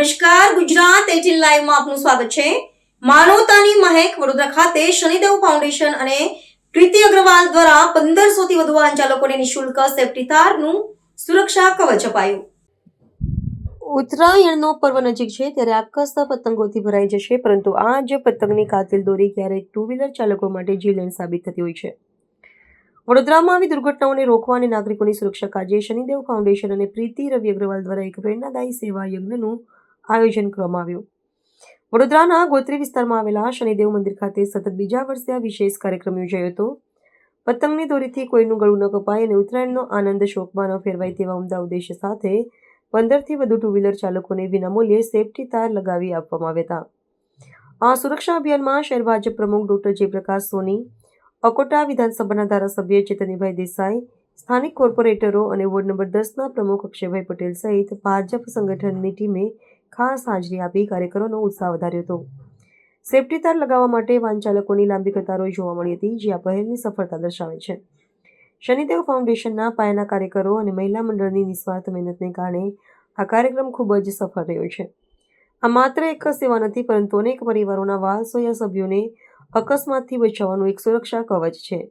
નમસ્કાર, ગુજરાત 18 લાઈવમાં આપનું સ્વાગત છે। માનવતાની મહેક વડોદરા ખાતે શનિદેવ ફાઉન્ડેશન અને પ્રીતિ અગ્રવાલ દ્વારા 1500 થી વધુ વાહન ચાલકોને નિઃશુલ્ક સેફટી તારનું સુરક્ષા કવચ અપાયું। ઉત્તરાયણનો પર્વ નજીક છે ત્યારે આકાશ પતંગોથી ભરાઈ જશે, પરંતુ આ જ પતંગની કાતિલ દોરી ક્યારેક ટુ વ્હીલર ચાલકો માટે જીવલેણ સાબિત થતી હોય છે। વડોદરામાં આવી દુર્ઘટનાઓને રોકવા અને નાગરિકોની સુરક્ષા કાજે શનિદેવ ફાઉન્ડેશન અને પ્રીતિ રવિ અગ્રવાલ દ્વારા એક પ્રેરણાદાયી સેવા યજ્ઞનું આયોજન કરવામાં આવ્યું। વડોદરાના ગોત્રી વિસ્તારમાં આવેલા શનિદેવ મંદિર ખાતે સતત બીજા વર્ષે આ વિશેષ કાર્યક્રમ યોજાયો હતો। પતંગની દોરીથી કોઈનું ગળું ન કપાય અને ઉત્તરાયણનો આનંદ શોકમાં ન ફેરવાય તેવા ઉમદા ઉદ્દેશ્ય સાથે 15થી વધુ ટુ વ્હીલર ચાલકોને વિનામૂલ્યે સેફટી તાર લગાવી આપવામાં આવ્યા હતા। આ સુરક્ષા અભિયાનમાં શહેર ભાજપ પ્રમુખ ડોક્ટર જયપ્રકાશ સોની, અકોટા વિધાનસભાના ધારાસભ્ય ચેતનભાઈ દેસાઈ, સ્થાનિક કોર્પોરેટરો અને વોર્ડ નંબર 10ના પ્રમુખ અક્ષયભાઈ પટેલ સહિત ભાજપ સંગઠનની ટીમે ખાસ હાજરી આપી કાર્યકરોનો ઉત્સાહ વધાર્યો હતો। સેફટી તાર લગાવવા માટે વાહન ચાલકોની લાંબી કતારો જોવા મળી હતી, જે આ પહેલની સફળતા દર્શાવે છે। શનિદેવ ફાઉન્ડેશનના પાયાના કાર્યકરો અને મહિલા મંડળની નિસ્વાર્થ મહેનતને કારણે આ કાર્યક્રમ ખૂબ જ સફળ રહ્યો છે। આ માત્ર એક સેવા નથી, પરંતુ અનેક પરિવારોના વારસોયા સભ્યોને અકસ્માતથી બચાવવાનું એક સુરક્ષા કવચ છે।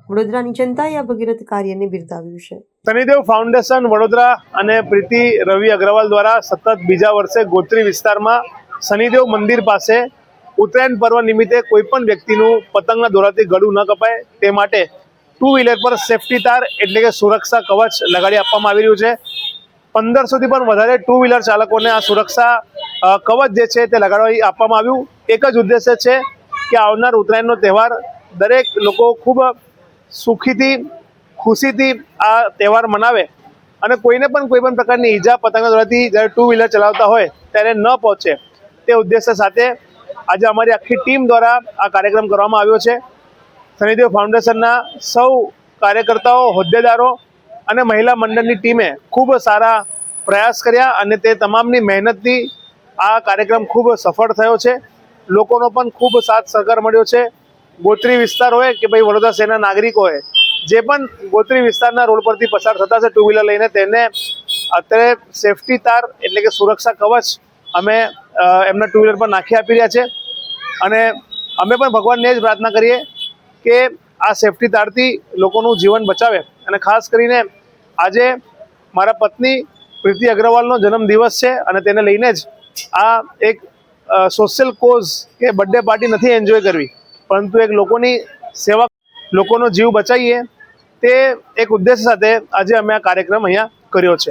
વડોદરાની જનતાએ આ ભગીરથ કાર્યને બિરદાવ્યું છે। શનિદેવ ફાઉન્ડેશન વડોદરા અને પ્રીતિ રવિ અગ્રવાલ દ્વારા સતત બીજા વર્ષે ગોત્રી વિસ્તારમાં શનિદેવ મંદિર પાસે ઉત્તરાયણ પર્વ નિમિત્તે કોઈ પણ વ્યક્તિનું પતંગના દોરાથી ગળું ન કપાય તે માટે ટુ વ્હીલર પર સેફટી તાર એટલે કે સુરક્ષા કવચ લગાડી આપવામાં આવી રહ્યું છે। 1500થી પણ વધારે ટુ વ્હીલર ચાલકોને આ સુરક્ષા કવચ જે છે તે લગાડવા આપવામાં આવ્યું। એક જ ઉદ્દેશ્ય છે કે આવનાર ઉત્તરાયણનો તહેવાર દરેક લોકો ખૂબ સુખીથી ખુશીથી આ તહેવાર મનાવે અને કોઈને પણ કોઈ પણ પ્રકારની ઈજા પતંગના દોરાથી જ્યારે ટુ વ્હીલર ચલાવતા હોય ત્યારે ન પહોંચે તે ઉદ્દેશ્ય સાથે આજે અમારી આખી ટીમ દ્વારા આ કાર્યક્રમ કરવામાં આવ્યો છે। શનિદેવ ફાઉન્ડેશનના સૌ કાર્યકર્તાઓ, હોદ્દેદારો અને મહિલા મંડળની ટીમે ખૂબ સારા પ્રયાસ કર્યા અને તે તમામની મહેનતથી આ કાર્યક્રમ ખૂબ સફળ થયો છે। લોકોનો પણ ખૂબ સાથ સહકાર મળ્યો છે। ગોત્રી વિસ્તાર હોય કે ભાઈ વડોદરા શહેરના નાગરિકો હોય, જે પણ ગોત્રી વિસ્તારના રોડ પરથી પસાર થતા છે ટુ વ્હીલર લઈને, તેને અત્યારે સેફટી તાર એટલે કે સુરક્ષા કવચ અમે એમના ટુ વ્હીલર પર નાખી આપી રહ્યા છે અને અમે પણ ભગવાનને જ પ્રાર્થના કરીએ કે આ સેફટી તારથી લોકોનું જીવન બચાવે। અને ખાસ કરીને આજે મારા પત્ની પ્રીતિ અગ્રવાલનો જન્મદિવસ છે અને તેને લઈને જ આ એક સોશિયલ કોઝ કે બર્થડે પાર્ટી નથી એન્જોય કરવી, પરંતુ એક લોકોની સેવા, લોકોનો જીવ બચાવીએ તે એક ઉદ્દેશ સાથે આજે અમે આ કાર્યક્રમ અહીંયા કર્યો છે।